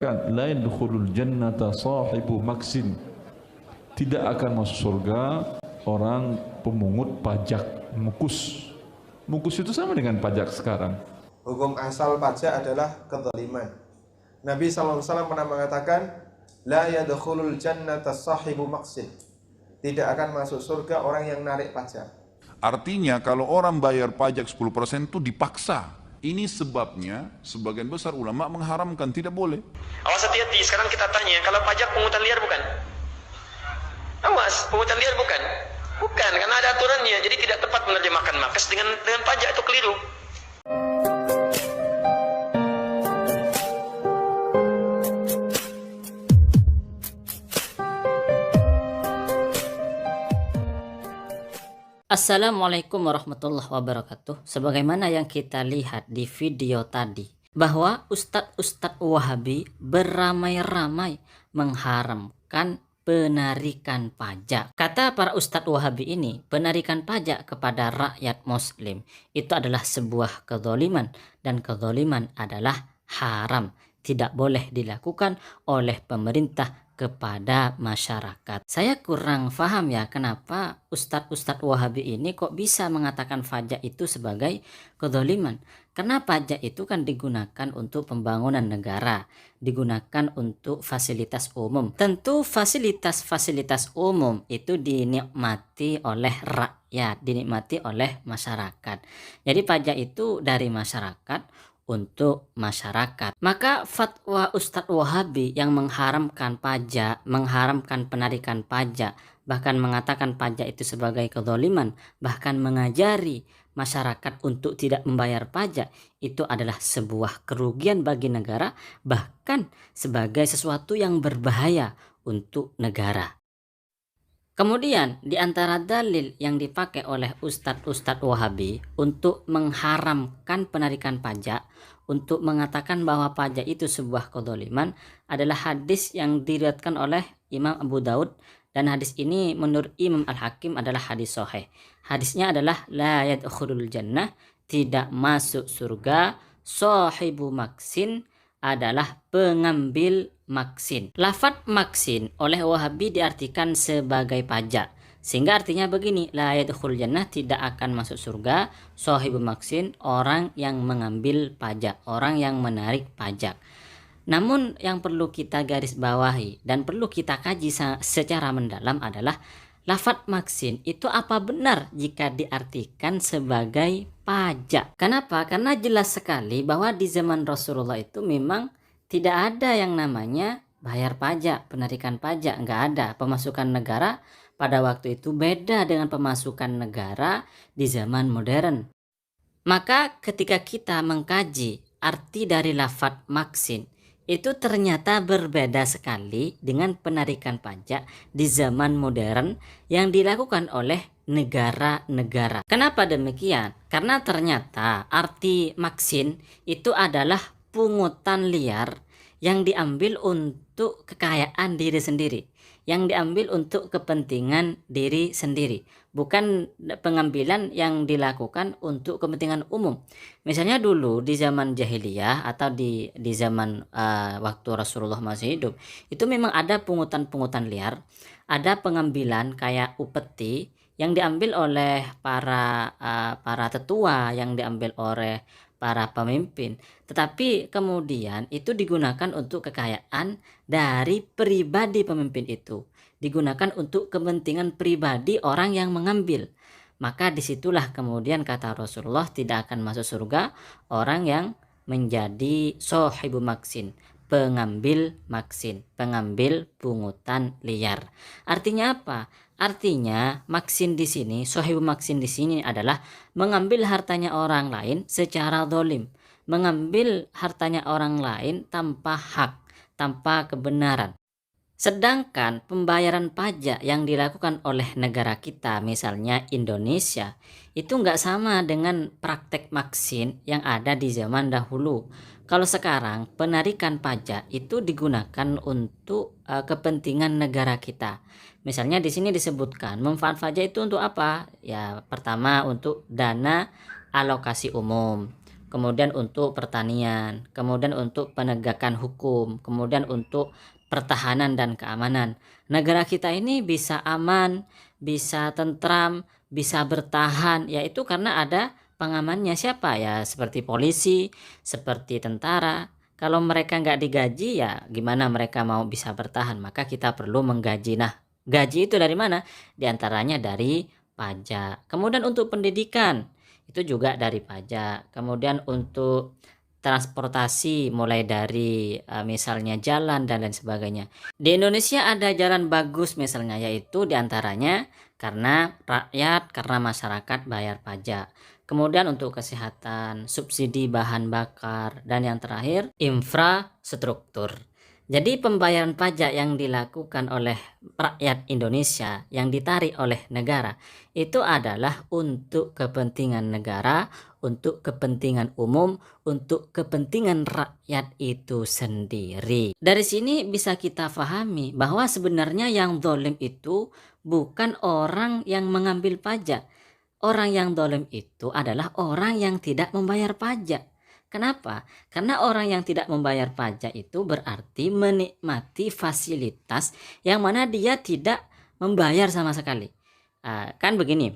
La yadkhulul jannata sahibu maksin. Tidak akan masuk surga orang pemungut pajak, mukus. Mukus itu sama dengan pajak sekarang. Hukum asal pajak adalah kezaliman. Nabi SAW pernah mengatakan, la yadkhulul jannata sahibu maksin. Tidak akan masuk surga orang yang narik pajak. Artinya kalau orang bayar pajak 10% itu dipaksa. Ini sebabnya sebagian besar ulama mengharamkan, tidak boleh. Awas hati-hati, sekarang kita tanya, kalau pajak pungutan liar bukan? Awas, pungutan liar bukan? Bukan, karena ada aturannya, jadi tidak tepat menerjemahkan makes dengan pajak, itu keliru. Assalamualaikum warahmatullahi wabarakatuh. Sebagaimana yang kita lihat di video tadi, bahwa Ustadz Wahabi beramai-ramai mengharamkan penarikan pajak. Kata para Ustadz Wahabi ini, penarikan pajak kepada rakyat muslim itu adalah sebuah kezaliman, dan kezaliman adalah haram, tidak boleh dilakukan oleh pemerintah kepada masyarakat. Saya kurang paham ya, kenapa Ustadz Wahabi ini kok bisa mengatakan pajak itu sebagai kezaliman. Karena pajak itu kan digunakan untuk pembangunan negara, digunakan untuk fasilitas umum. Tentu fasilitas umum itu dinikmati oleh rakyat, dinikmati oleh masyarakat. Jadi pajak itu dari masyarakat untuk masyarakat. Maka fatwa Ustadz Wahabi yang mengharamkan pajak, mengharamkan penarikan pajak, bahkan mengatakan pajak itu sebagai kezaliman, bahkan mengajari masyarakat untuk tidak membayar pajak, itu adalah sebuah kerugian bagi negara, bahkan sebagai sesuatu yang berbahaya untuk negara. Kemudian di antara dalil yang dipakai oleh Ustadz Wahabi untuk mengharamkan penarikan pajak, untuk mengatakan bahwa pajak itu sebuah kezaliman, adalah hadis yang diriwayatkan oleh Imam Abu Daud, dan hadis ini menurut Imam Al-Hakim adalah hadis sahih. Hadisnya adalah la yadkhulul jannah, tidak masuk surga, sahibu maksin, adalah pengambil maksin. Lafadz maksin oleh Wahabi diartikan sebagai pajak, sehingga artinya begini, la yadkhul jannah, tidak akan masuk surga, sahibu maksin, orang yang mengambil pajak, orang yang menarik pajak. Namun yang perlu kita garis bawahi dan perlu kita kaji secara mendalam adalah lafadz maksin itu apa benar jika diartikan sebagai pajak. Kenapa? Karena jelas sekali bahwa di zaman Rasulullah itu memang tidak ada yang namanya bayar pajak, penarikan pajak, nggak ada. Pemasukan negara pada waktu itu beda dengan pemasukan negara di zaman modern. Maka ketika kita mengkaji arti dari lafadz maksin, itu ternyata berbeda sekali dengan penarikan pajak di zaman modern yang dilakukan oleh negara-negara. Kenapa demikian? Karena ternyata arti maksin itu adalah pungutan liar yang diambil untuk kekayaan diri sendiri, yang diambil untuk kepentingan diri sendiri, bukan pengambilan yang dilakukan untuk kepentingan umum. Misalnya dulu di zaman jahiliyah atau di zaman waktu Rasulullah masih hidup, itu memang ada pungutan-pungutan liar, ada pengambilan kayak upeti yang diambil oleh para tetua, yang diambil oleh para pemimpin, tetapi kemudian itu digunakan untuk kekayaan dari pribadi pemimpin itu, digunakan untuk kepentingan pribadi orang yang mengambil. Maka disitulah kemudian kata Rasulullah, tidak akan masuk surga orang yang menjadi sahibu maksin, pengambil maksin, pengambil pungutan liar. Artinya apa? Artinya maksin di sini, sahibu maksin di sini adalah mengambil hartanya orang lain secara zalim, mengambil hartanya orang lain tanpa hak, tanpa kebenaran. Sedangkan pembayaran pajak yang dilakukan oleh negara kita, misalnya Indonesia, itu nggak sama dengan praktek maksin yang ada di zaman dahulu. Kalau sekarang penarikan pajak itu digunakan untuk kepentingan negara kita. Misalnya di sini disebutkan manfaat pajak itu untuk apa? Ya, pertama untuk dana alokasi umum. kemudian untuk pertanian, kemudian untuk penegakan hukum, kemudian untuk pertahanan dan keamanan. Negara kita ini bisa aman, bisa tentram, bisa bertahan, yaitu karena ada pengamannya. Siapa ya? Seperti polisi, seperti tentara. Kalau mereka nggak digaji, ya gimana mereka mau bisa bertahan? Maka kita perlu menggaji. Nah, gaji itu dari mana? Di antaranya dari pajak. Kemudian untuk pendidikan, itu juga dari pajak. Kemudian untuk transportasi, mulai dari misalnya jalan dan lain sebagainya. Di Indonesia ada jalan bagus misalnya, yaitu diantaranya karena rakyat, karena masyarakat bayar pajak. Kemudian untuk kesehatan, subsidi bahan bakar, dan yang terakhir infrastruktur. Jadi pembayaran pajak yang dilakukan oleh rakyat Indonesia, yang ditarik oleh negara, itu adalah untuk kepentingan negara, untuk kepentingan umum, untuk kepentingan rakyat itu sendiri. Dari sini bisa kita pahami bahwa sebenarnya yang zalim itu bukan orang yang mengambil pajak. Orang yang zalim itu adalah orang yang tidak membayar pajak. Kenapa? Karena orang yang tidak membayar pajak itu berarti menikmati fasilitas yang mana dia tidak membayar sama sekali. Kan begini,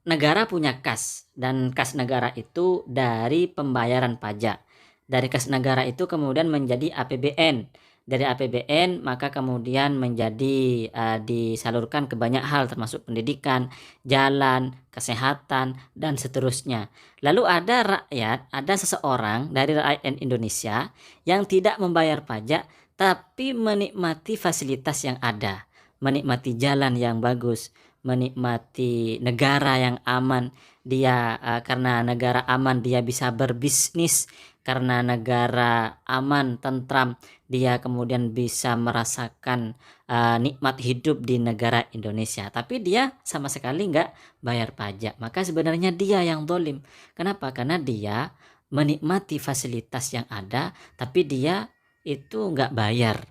negara punya kas, dan kas negara itu dari pembayaran pajak. Dari kas negara itu kemudian menjadi APBN. Dari APBN maka kemudian menjadi disalurkan ke banyak hal, termasuk pendidikan, jalan, kesehatan, dan seterusnya. Lalu ada rakyat, ada seseorang dari rakyat Indonesia yang tidak membayar pajak tapi menikmati fasilitas yang ada, menikmati jalan yang bagus, menikmati negara yang aman. Dia karena negara aman dia bisa berbisnis, karena negara aman, tentram, dia kemudian bisa merasakan nikmat hidup di negara Indonesia, tapi dia sama sekali nggak bayar pajak. Maka sebenarnya dia yang zalim. Kenapa? Karena dia menikmati fasilitas yang ada, tapi dia itu nggak bayar.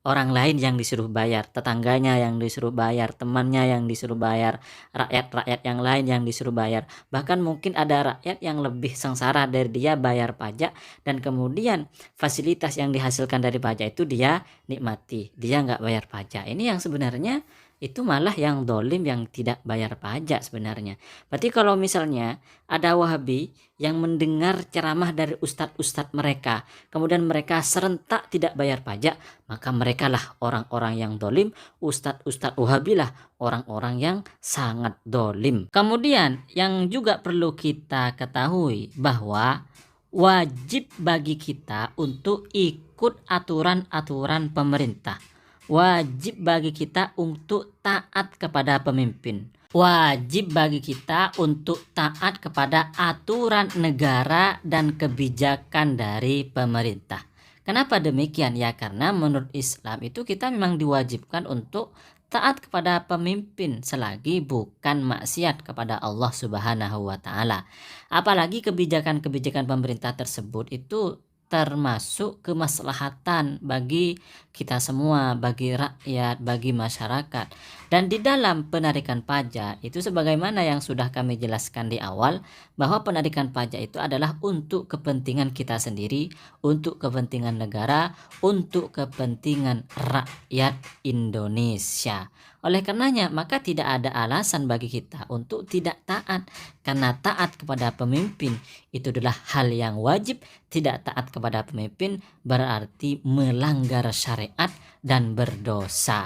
Orang lain yang disuruh bayar, tetangganya yang disuruh bayar, temannya yang disuruh bayar, rakyat-rakyat yang lain yang disuruh bayar. Bahkan mungkin ada rakyat yang lebih sengsara dari dia bayar pajak, dan kemudian fasilitas yang dihasilkan dari pajak itu dia nikmati, dia nggak bayar pajak. Ini yang sebenarnya itu malah yang zalim, yang tidak bayar pajak sebenarnya. Berarti kalau misalnya ada Wahabi yang mendengar ceramah dari ustadz-ustadz mereka, kemudian mereka serentak tidak bayar pajak, maka mereka lah orang-orang yang zalim. Ustadz-ustadz Wahabi lah orang-orang yang sangat zalim. Kemudian yang juga perlu kita ketahui bahwa wajib bagi kita untuk ikut aturan-aturan pemerintah. Wajib bagi kita untuk taat kepada pemimpin. Wajib bagi kita untuk taat kepada aturan negara dan kebijakan dari pemerintah. Kenapa demikian? Ya karena menurut Islam itu kita memang diwajibkan untuk taat kepada pemimpin selagi bukan maksiat kepada Allah Subhanahu wa taala. Apalagi kebijakan-kebijakan pemerintah tersebut itu termasuk kemaslahatan bagi kita semua, bagi rakyat, bagi masyarakat. Dan di dalam penarikan pajak itu sebagaimana yang sudah kami jelaskan di awal, bahwa penarikan pajak itu adalah untuk kepentingan kita sendiri, untuk kepentingan negara, untuk kepentingan rakyat Indonesia. Oleh karenanya maka tidak ada alasan bagi kita untuk tidak taat, karena taat kepada pemimpin itu adalah hal yang wajib. Tidak taat kepada pemimpin berarti melanggar syariat dan berdosa.